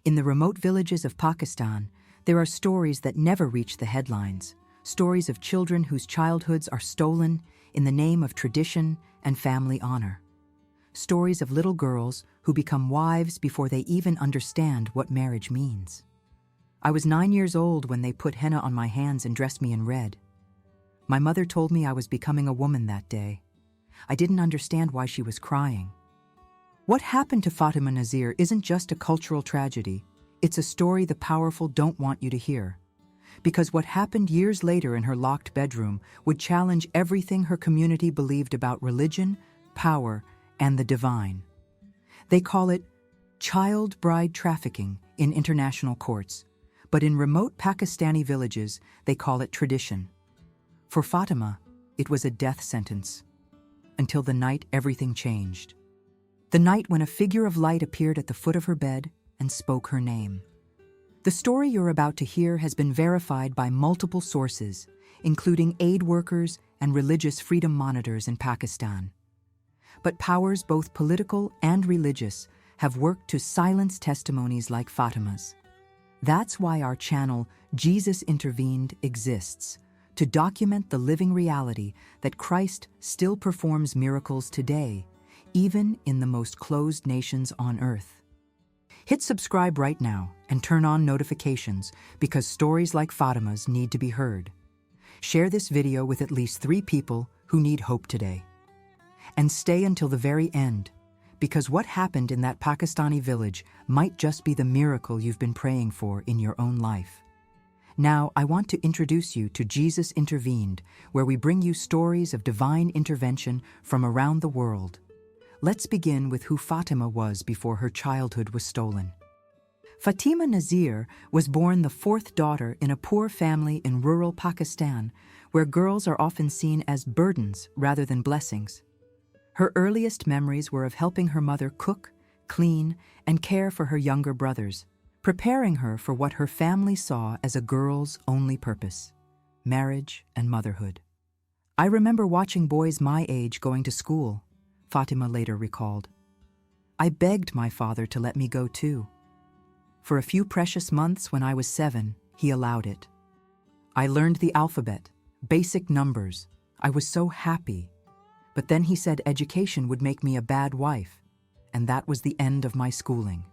In the remote villages of Pakistan, there are stories that never reach the headlines, stories of children whose childhoods are stolen in the name of tradition and family honor. Stories of little girls who become wives before they even understand what marriage means. I was 9 years old when they put henna on my hands and dressed me in red. My mother told me I was becoming a woman that day. I didn't understand why she was crying. What happened to Fatima Nazir isn't just a cultural tragedy, it's a story the powerful don't want you to hear. Because what happened years later in her locked bedroom would challenge everything her community believed about religion, power, and the divine. They call it child bride trafficking in international courts, but in remote Pakistani villages, they call it tradition. For Fatima, it was a death sentence. Until the night everything changed. The night when a figure of light appeared at the foot of her bed and spoke her name. The story you're about to hear has been verified by multiple sources, including aid workers and religious freedom monitors in Pakistan. But powers both political and religious have worked to silence testimonies like Fatima's. That's why our channel, Jesus Intervened, exists, to document the living reality that Christ still performs miracles today, even in the most closed nations on earth. Hit subscribe right now and turn on notifications because stories like Fatima's need to be heard. Share this video with at least 3 people who need hope today. And stay until the very end, because what happened in that Pakistani village might just be the miracle you've been praying for in your own life. Now, I want to introduce you to Jesus Intervened, where we bring you stories of divine intervention from around the world. Let's begin with who Fatima was before her childhood was stolen. Fatima Nazir was born the 4th daughter in a poor family in rural Pakistan, where girls are often seen as burdens rather than blessings. Her earliest memories were of helping her mother cook, clean, and care for her younger brothers, preparing her for what her family saw as a girl's only purpose: marriage and motherhood. I remember watching boys my age going to school, Fatima later recalled. I begged my father to let me go too. For a few precious months when I was 7, he allowed it. I learned the alphabet, basic numbers. I was so happy. But then he said education would make me a bad wife, and that was the end of my schooling.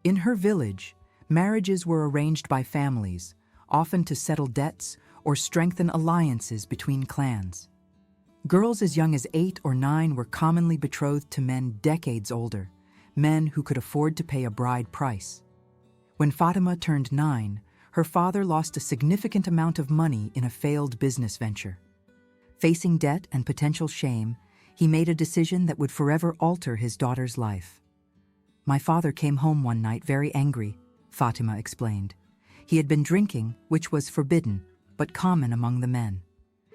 In her village, marriages were arranged by families, often to settle debts or strengthen alliances between clans. Girls as young as 8 or 9 were commonly betrothed to men decades older, men who could afford to pay a bride price. When Fatima turned 9, her father lost a significant amount of money in a failed business venture. Facing debt and potential shame, he made a decision that would forever alter his daughter's life. My father came home one night very angry, Fatima explained. He had been drinking, which was forbidden, but common among the men.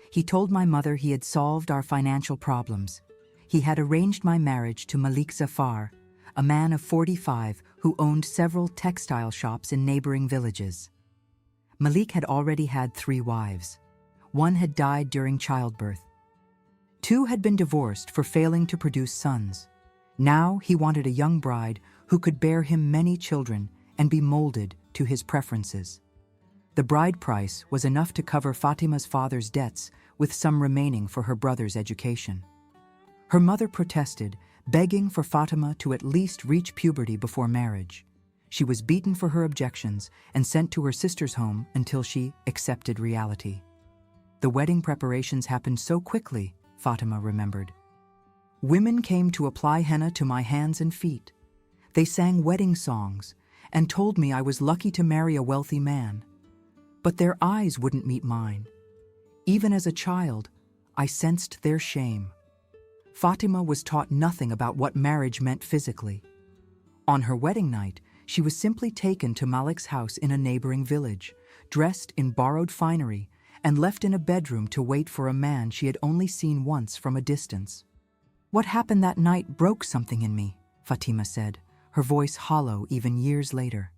He told my mother he had solved our financial problems. He had arranged my marriage to Malik Zafar, a man of 45 who owned several textile shops in neighboring villages. Malik had already had 3 wives. 1 had died during childbirth. 2 had been divorced for failing to produce sons. Now he wanted a young bride who could bear him many children and be molded to his preferences. The bride price was enough to cover Fatima's father's debts, with some remaining for her brother's education. Her mother protested, begging for Fatima to at least reach puberty before marriage. She was beaten for her objections and sent to her sister's home until she accepted reality. The wedding preparations happened so quickly, Fatima remembered. Women came to apply henna to my hands and feet. They sang wedding songs and told me I was lucky to marry a wealthy man. But their eyes wouldn't meet mine. Even as a child, I sensed their shame. Fatima was taught nothing about what marriage meant physically. On her wedding night, she was simply taken to Malik's house in a neighboring village, dressed in borrowed finery, and left in a bedroom to wait for a man she had only seen once from a distance. What happened that night broke something in me, Fatima said, her voice hollow even years later.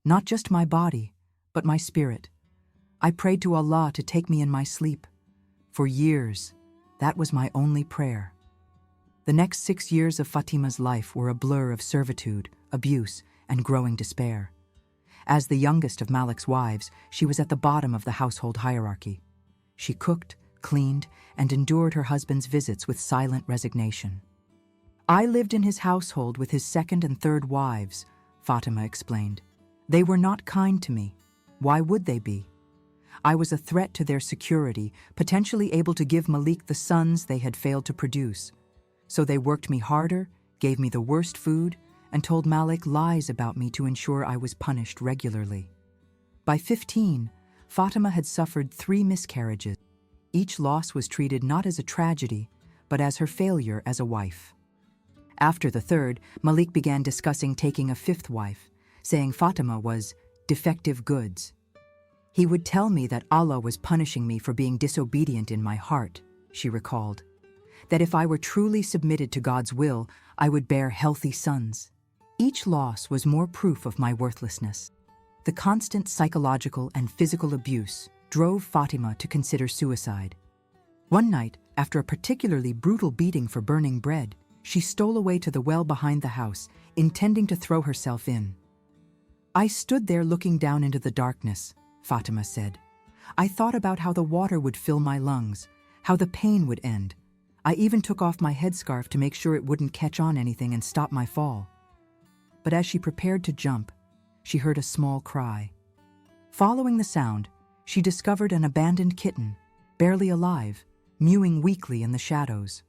Not just my body, but my spirit. I prayed to Allah to take me in my sleep. For years, that was my only prayer. The next 6 years of Fatima's life were a blur of servitude, abuse, and growing despair. As the youngest of Malik's wives, she was at the bottom of the household hierarchy. She cooked, cleaned, and endured her husband's visits with silent resignation. "I lived in his household with his second and third wives," Fatima explained. "They were not kind to me. Why would they be? I was a threat to their security, potentially able to give Malik the sons they had failed to produce. So they worked me harder, gave me the worst food, and told Malik lies about me to ensure I was punished regularly." By 15, Fatima had suffered 3 miscarriages. Each loss was treated not as a tragedy, but as her failure as a wife. After the third, Malik began discussing taking a 5th wife, saying Fatima was defective goods. "He would tell me that Allah was punishing me for being disobedient in my heart," she recalled. "That if I were truly submitted to God's will, I would bear healthy sons." Each loss was more proof of my worthlessness. The constant psychological and physical abuse drove Fatima to consider suicide. One night, after a particularly brutal beating for burning bread, she stole away to the well behind the house, intending to throw herself in. "I stood there looking down into the darkness," Fatima said. "I thought about how the water would fill my lungs, how the pain would end. I even took off my headscarf to make sure it wouldn't catch on anything and stop my fall." But as she prepared to jump, she heard a small cry. Following the sound, she discovered an abandoned kitten, barely alive, mewing weakly in the shadows.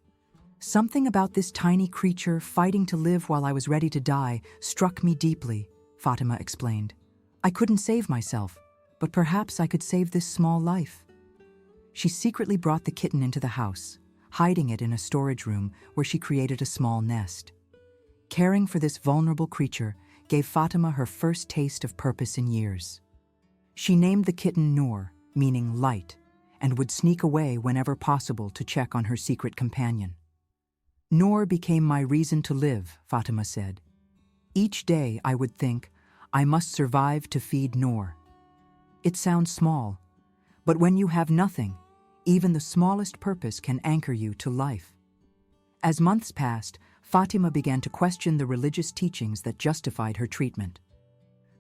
"Something about this tiny creature fighting to live while I was ready to die struck me deeply," Fatima explained. "I couldn't save myself, but perhaps I could save this small life." She secretly brought the kitten into the house, hiding it in a storage room where she created a small nest. Caring for this vulnerable creature gave Fatima her first taste of purpose in years. She named the kitten Noor, meaning light, and would sneak away whenever possible to check on her secret companion. "Noor became my reason to live," Fatima said. "Each day I would think, I must survive to feed Noor." It sounds small, but when you have nothing, even the smallest purpose can anchor you to life. As months passed, Fatima began to question the religious teachings that justified her treatment.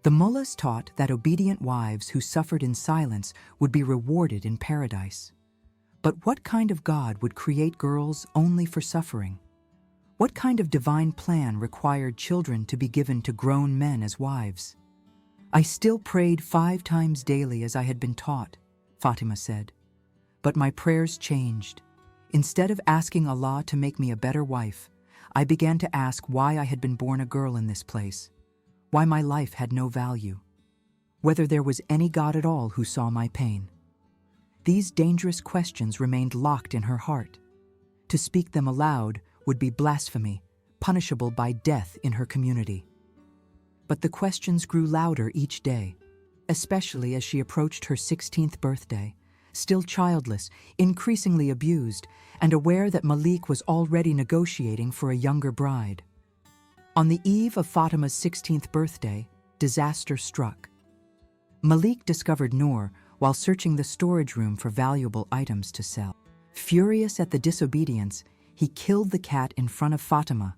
The mullahs taught that obedient wives who suffered in silence would be rewarded in paradise. But what kind of God would create girls only for suffering? What kind of divine plan required children to be given to grown men as wives? "I still prayed 5 times daily as I had been taught," Fatima said. "But my prayers changed. Instead of asking Allah to make me a better wife, I began to ask why I had been born a girl in this place, why my life had no value, whether there was any God at all who saw my pain." These dangerous questions remained locked in her heart. To speak them aloud would be blasphemy, punishable by death in her community. But the questions grew louder each day, especially as she approached her 16th birthday, still childless, increasingly abused, and aware that Malik was already negotiating for a younger bride. On the eve of Fatima's 16th birthday, disaster struck. Malik discovered Noor while searching the storage room for valuable items to sell. Furious at the disobedience, he killed the cat in front of Fatima,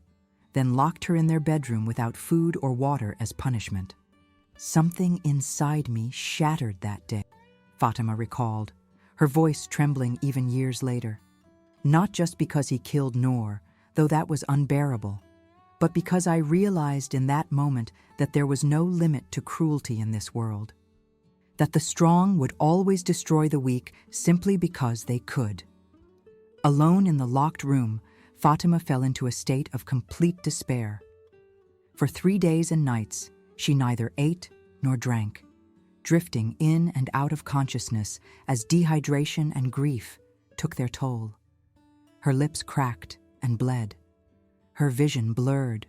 then locked her in their bedroom without food or water as punishment. "Something inside me shattered that day," Fatima recalled, her voice trembling even years later. "Not just because he killed Noor, though that was unbearable, but because I realized in that moment that there was no limit to cruelty in this world. That the strong would always destroy the weak simply because they could." Alone in the locked room, Fatima fell into a state of complete despair. For 3 days and nights, she neither ate nor drank, drifting in and out of consciousness as dehydration and grief took their toll. Her lips cracked and bled. Her vision blurred.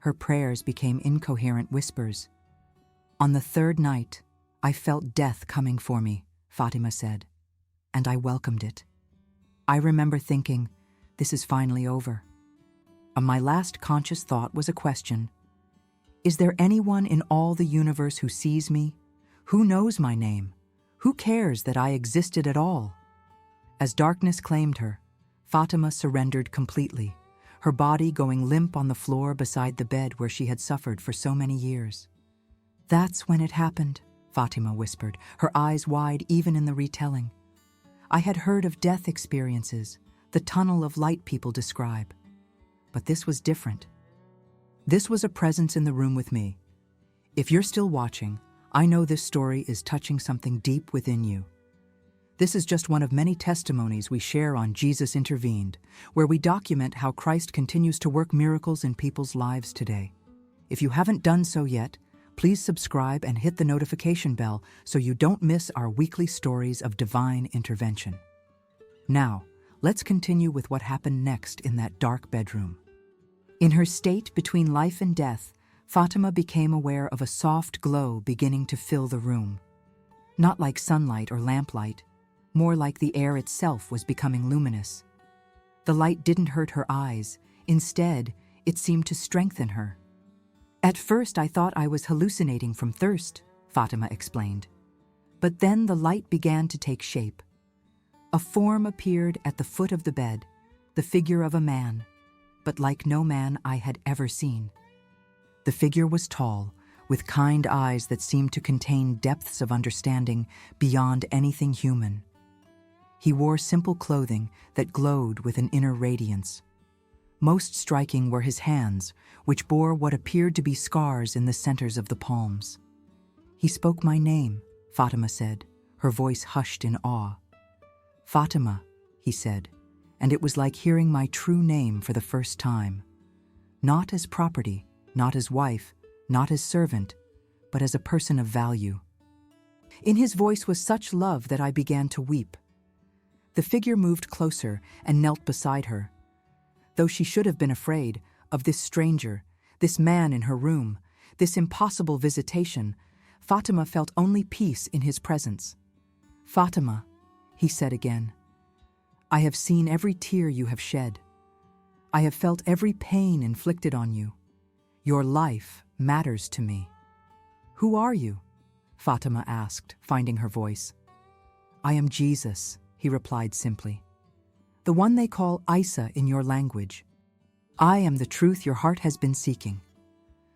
Her prayers became incoherent whispers. "On the 3rd night, I felt death coming for me," Fatima said, "and I welcomed it. I remember thinking, this is finally over." My last conscious thought was a question. Is there anyone in all the universe who sees me? Who knows my name? Who cares that I existed at all? As darkness claimed her, Fatima surrendered completely, her body going limp on the floor beside the bed where she had suffered for so many years. "That's when it happened," Fatima whispered, her eyes wide even in the retelling. "I had heard of death experiences, the tunnel of light people describe. But this was different. This was a presence in the room with me. If you're still watching, I know this story is touching something deep within you. This is just one of many testimonies we share on Jesus Intervened, where we document how Christ continues to work miracles in people's lives today. If you haven't done so yet, please subscribe and hit the notification bell so you don't miss our weekly stories of divine intervention. Now, let's continue with what happened next in that dark bedroom. In her state between life and death, Fatima became aware of a soft glow beginning to fill the room. Not like sunlight or lamplight, more like the air itself was becoming luminous. The light didn't hurt her eyes. Instead, it seemed to strengthen her. "At first I thought I was hallucinating from thirst," Fatima explained. But then the light began to take shape. A form appeared at the foot of the bed, the figure of a man, but like no man I had ever seen. The figure was tall, with kind eyes that seemed to contain depths of understanding beyond anything human. He wore simple clothing that glowed with an inner radiance. Most striking were his hands, which bore what appeared to be scars in the centers of the palms. "He spoke my name," Fatima said, her voice hushed in awe. "Fatima," he said, and it was like hearing my true name for the first time. Not as property, not as wife, not as servant, but as a person of value. In his voice was such love that I began to weep. The figure moved closer and knelt beside her. Though she should have been afraid of this stranger, this man in her room, this impossible visitation, Fatima felt only peace in his presence. "Fatima," he said again, "I have seen every tear you have shed. I have felt every pain inflicted on you. Your life matters to me." "Who are you?" Fatima asked, finding her voice. "I am Jesus," he replied simply. "The one they call Isa in your language. I am the truth your heart has been seeking."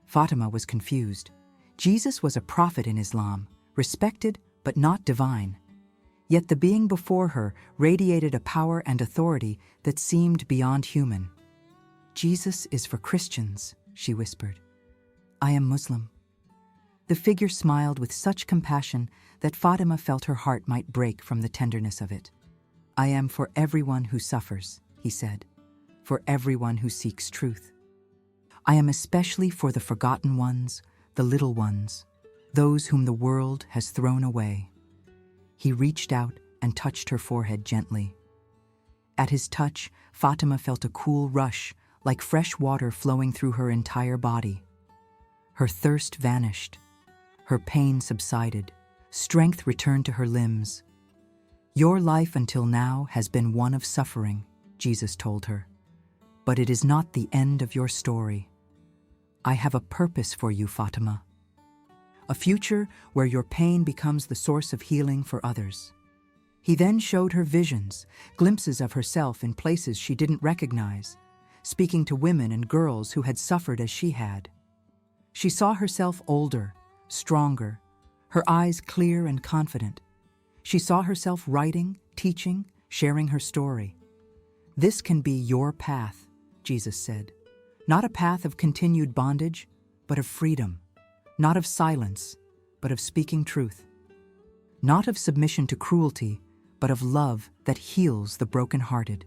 Fatima was confused. Jesus was a prophet in Islam, respected but not divine. Yet the being before her radiated a power and authority that seemed beyond human. "Jesus is for Christians," she whispered. "I am Muslim." The figure smiled with such compassion that Fatima felt her heart might break from the tenderness of it. "I am for everyone who suffers," he said, "for everyone who seeks truth. I am especially for the forgotten ones, the little ones, those whom the world has thrown away." He reached out and touched her forehead gently. At his touch, Fatima felt a cool rush, like fresh water flowing through her entire body. Her thirst vanished. Her pain subsided. Strength returned to her limbs. "Your life until now has been one of suffering," Jesus told her. "But it is not the end of your story. I have a purpose for you, Fatima. A future where your pain becomes the source of healing for others." He then showed her visions, glimpses of herself in places she didn't recognize, speaking to women and girls who had suffered as she had. She saw herself older, stronger, her eyes clear and confident. She saw herself writing, teaching, sharing her story. "This can be your path," Jesus said. "Not a path of continued bondage, but of freedom. Not of silence, but of speaking truth. Not of submission to cruelty, but of love that heals the brokenhearted."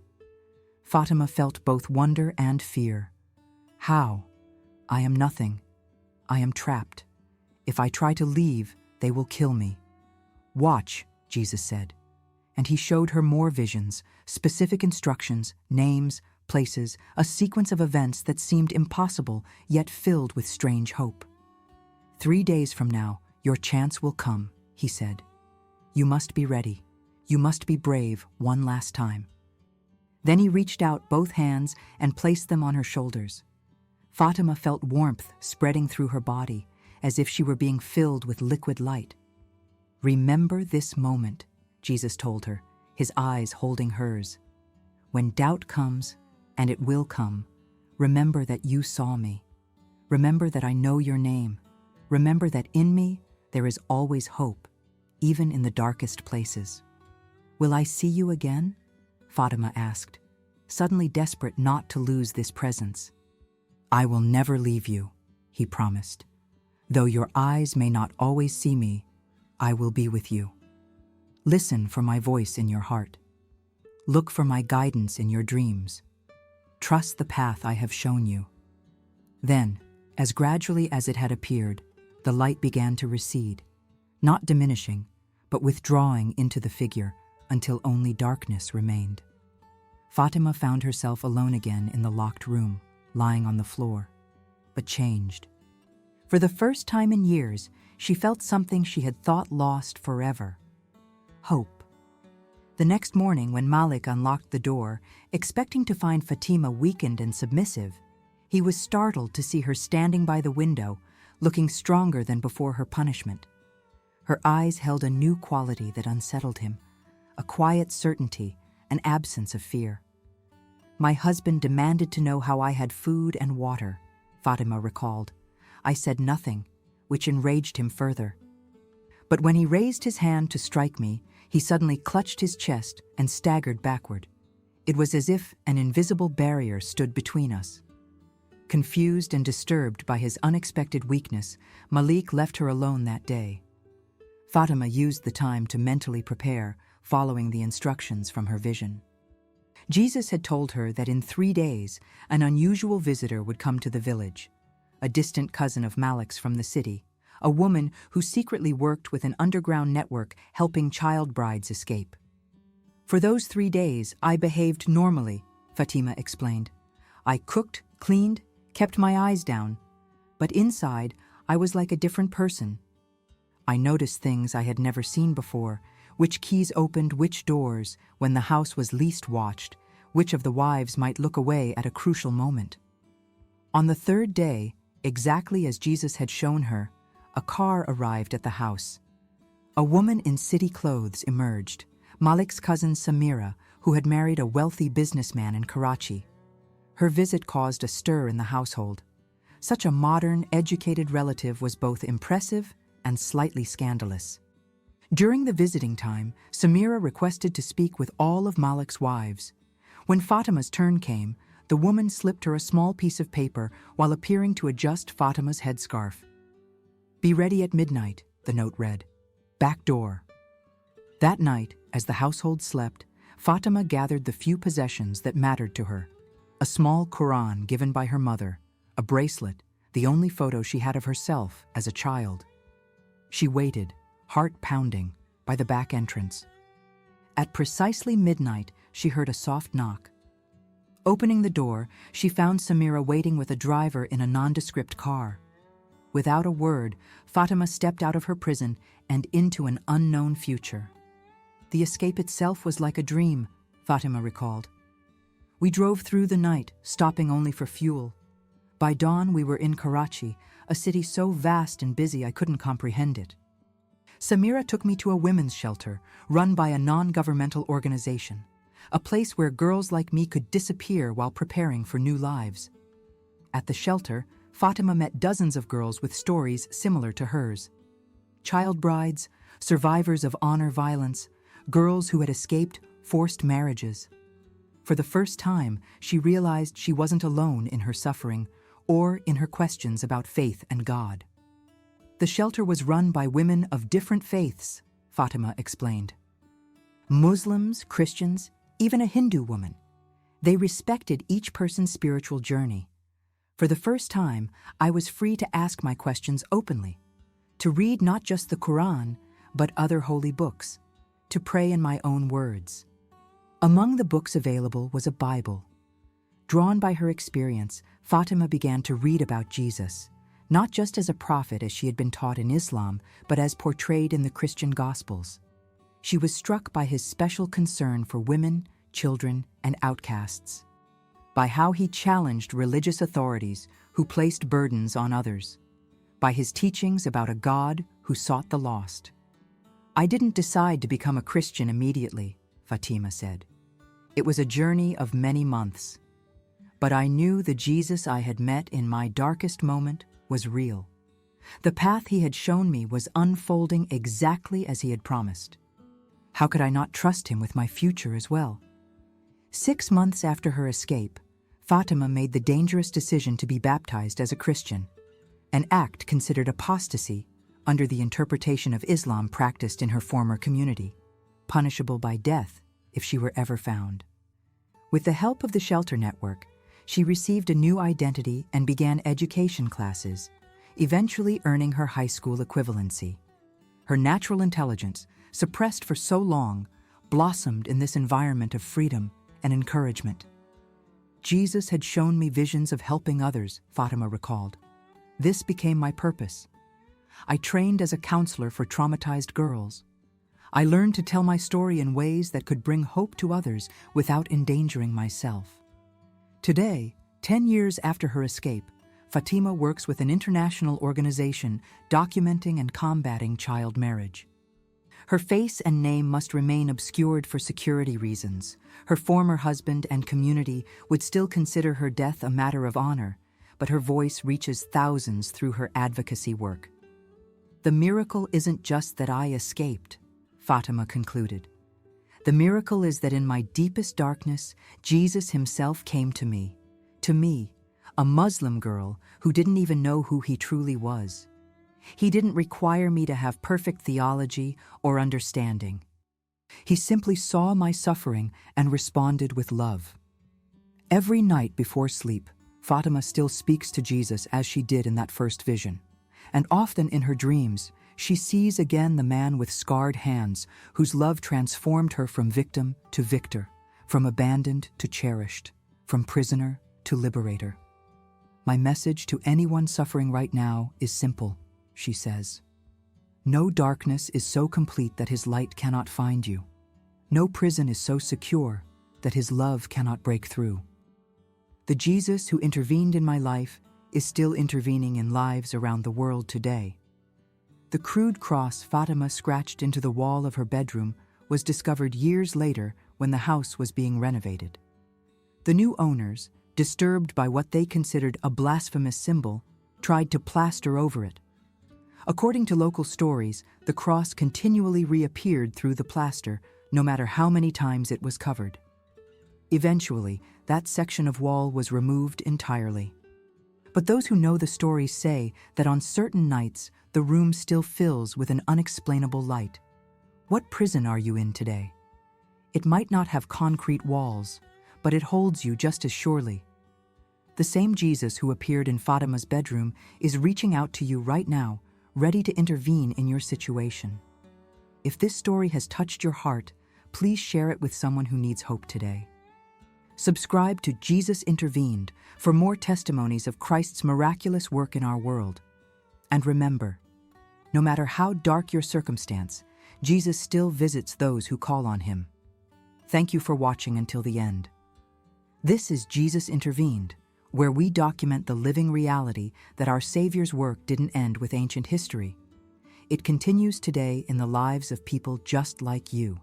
Fatima felt both wonder and fear. "How? I am nothing. I am trapped. If I try to leave, they will kill me." "Watch," Jesus said. And he showed her more visions, specific instructions, names, places, a sequence of events that seemed impossible, yet filled with strange hope. "3 days from now, your chance will come," he said. "You must be ready. You must be brave one last time." Then he reached out both hands and placed them on her shoulders. Fatima felt warmth spreading through her body, as if she were being filled with liquid light. "Remember this moment," Jesus told her, his eyes holding hers. "When doubt comes, and it will come, Remember that you saw me. Remember that I know your name. Remember that in me there is always hope, even in the darkest places." "Will I see you again?" Fatima asked, suddenly desperate not to lose this presence. "I will never leave you," he promised. "Though your eyes may not always see me, I will be with you. Listen for my voice in your heart. Look for my guidance in your dreams. Trust the path I have shown you." Then, as gradually as it had appeared, the light began to recede, not diminishing, but withdrawing into the figure until only darkness remained. Fatima found herself alone again in the locked room, lying on the floor, but changed. For the first time in years, she felt something she had thought lost forever: hope. The next morning, when Malik unlocked the door, expecting to find Fatima weakened and submissive, he was startled to see her standing by the window, looking stronger than before her punishment. Her eyes held a new quality that unsettled him, a quiet certainty, an absence of fear. "My husband demanded to know how I had food and water," Fatima recalled. "I said nothing, which enraged him further. But when he raised his hand to strike me, he suddenly clutched his chest and staggered backward. It was as if an invisible barrier stood between us." Confused and disturbed by his unexpected weakness, Malik left her alone that day. Fatima used the time to mentally prepare, following the instructions from her vision. Jesus had told her that in 3 days, an unusual visitor would come to the village, a distant cousin of Malik's from the city, a woman who secretly worked with an underground network helping child brides escape. "For those 3 days, I behaved normally," Fatima explained. "I cooked, cleaned, kept my eyes down, but inside, I was like a different person. I noticed things I had never seen before, which keys opened which doors when the house was least watched, which of the wives might look away at a crucial moment." On the 3rd day, exactly as Jesus had shown her, a car arrived at the house. A woman in city clothes emerged, Malik's cousin Samira, who had married a wealthy businessman in Karachi. Her visit caused a stir in the household. Such a modern, educated relative was both impressive and slightly scandalous. During the visiting time, Samira requested to speak with all of Malik's wives. When Fatima's turn came, the woman slipped her a small piece of paper while appearing to adjust Fatima's headscarf. "Be ready at midnight," the note read. "Back door." That night, as the household slept, Fatima gathered the few possessions that mattered to her. A small Quran given by her mother, a bracelet, the only photo she had of herself as a child. She waited, heart pounding, by the back entrance. At precisely midnight, she heard a soft knock. Opening the door, she found Samira waiting with a driver in a nondescript car. Without a word, Fatima stepped out of her prison and into an unknown future. The escape itself was like a dream, Fatima recalled. "We drove through the night, stopping only for fuel. By dawn, we were in Karachi, a city so vast and busy I couldn't comprehend it. Samira took me to a women's shelter run by a non-governmental organization, a place where girls like me could disappear while preparing for new lives. At the shelter, Fatima met dozens of girls with stories similar to hers. Child brides, survivors of honor violence, girls who had escaped forced marriages. For the first time, she realized she wasn't alone in her suffering or in her questions about faith and God. The shelter was run by women of different faiths, Fatima explained. Muslims, Christians, even a Hindu woman. They respected each person's spiritual journey. For the first time, I was free to ask my questions openly, to read not just the Quran, but other holy books, to pray in my own words. Among the books available was a Bible. Drawn by her experience, Fatima began to read about Jesus, not just as a prophet as she had been taught in Islam, but as portrayed in the Christian Gospels. She was struck by his special concern for women, children, and outcasts, by how he challenged religious authorities who placed burdens on others, by his teachings about a God who sought the lost. I didn't decide to become a Christian immediately, Fatima said. It was a journey of many months. But I knew the Jesus I had met in my darkest moment was real. The path he had shown me was unfolding exactly as he had promised. How could I not trust him with my future as well? 6 months after her escape, Fatima made the dangerous decision to be baptized as a Christian, an act considered apostasy under the interpretation of Islam practiced in her former community, punishable by death if she were ever found. With the help of the shelter network, she received a new identity and began education classes, eventually earning her high school equivalency. Her natural intelligence, suppressed for so long, blossomed in this environment of freedom and encouragement. Jesus had shown me visions of helping others, Fatima recalled. This became my purpose. I trained as a counselor for traumatized girls. I learned to tell my story in ways that could bring hope to others without endangering myself. Today, 10 years after her escape, Fatima works with an international organization documenting and combating child marriage. Her face and name must remain obscured for security reasons. Her former husband and community would still consider her death a matter of honor, but her voice reaches thousands through her advocacy work. The miracle isn't just that I escaped, Fatima concluded. The miracle is that in my deepest darkness, Jesus himself came to me, a Muslim girl who didn't even know who he truly was. He didn't require me to have perfect theology or understanding. He simply saw my suffering and responded with love. Every night before sleep, Fatima still speaks to Jesus as she did in that first vision. And often in her dreams, she sees again the man with scarred hands whose love transformed her from victim to victor, from abandoned to cherished, from prisoner to liberator. My message to anyone suffering right now is simple, she says. No darkness is so complete that his light cannot find you. No prison is so secure that his love cannot break through. The Jesus who intervened in my life is still intervening in lives around the world today. The crude cross Fatima scratched into the wall of her bedroom was discovered years later when the house was being renovated. The new owners, disturbed by what they considered a blasphemous symbol, tried to plaster over it. According to local stories, the cross continually reappeared through the plaster, no matter how many times it was covered. Eventually, that section of wall was removed entirely. But those who know the story say that on certain nights, the room still fills with an unexplainable light. What prison are you in today? It might not have concrete walls, but it holds you just as surely. The same Jesus who appeared in Fatima's bedroom is reaching out to you right now, ready to intervene in your situation. If this story has touched your heart, please share it with someone who needs hope today. Subscribe to Jesus Intervened for more testimonies of Christ's miraculous work in our world. And remember, no matter how dark your circumstance, Jesus still visits those who call on him. Thank you for watching until the end. This is Jesus Intervened, where we document the living reality that our Savior's work didn't end with ancient history. It continues today in the lives of people just like you.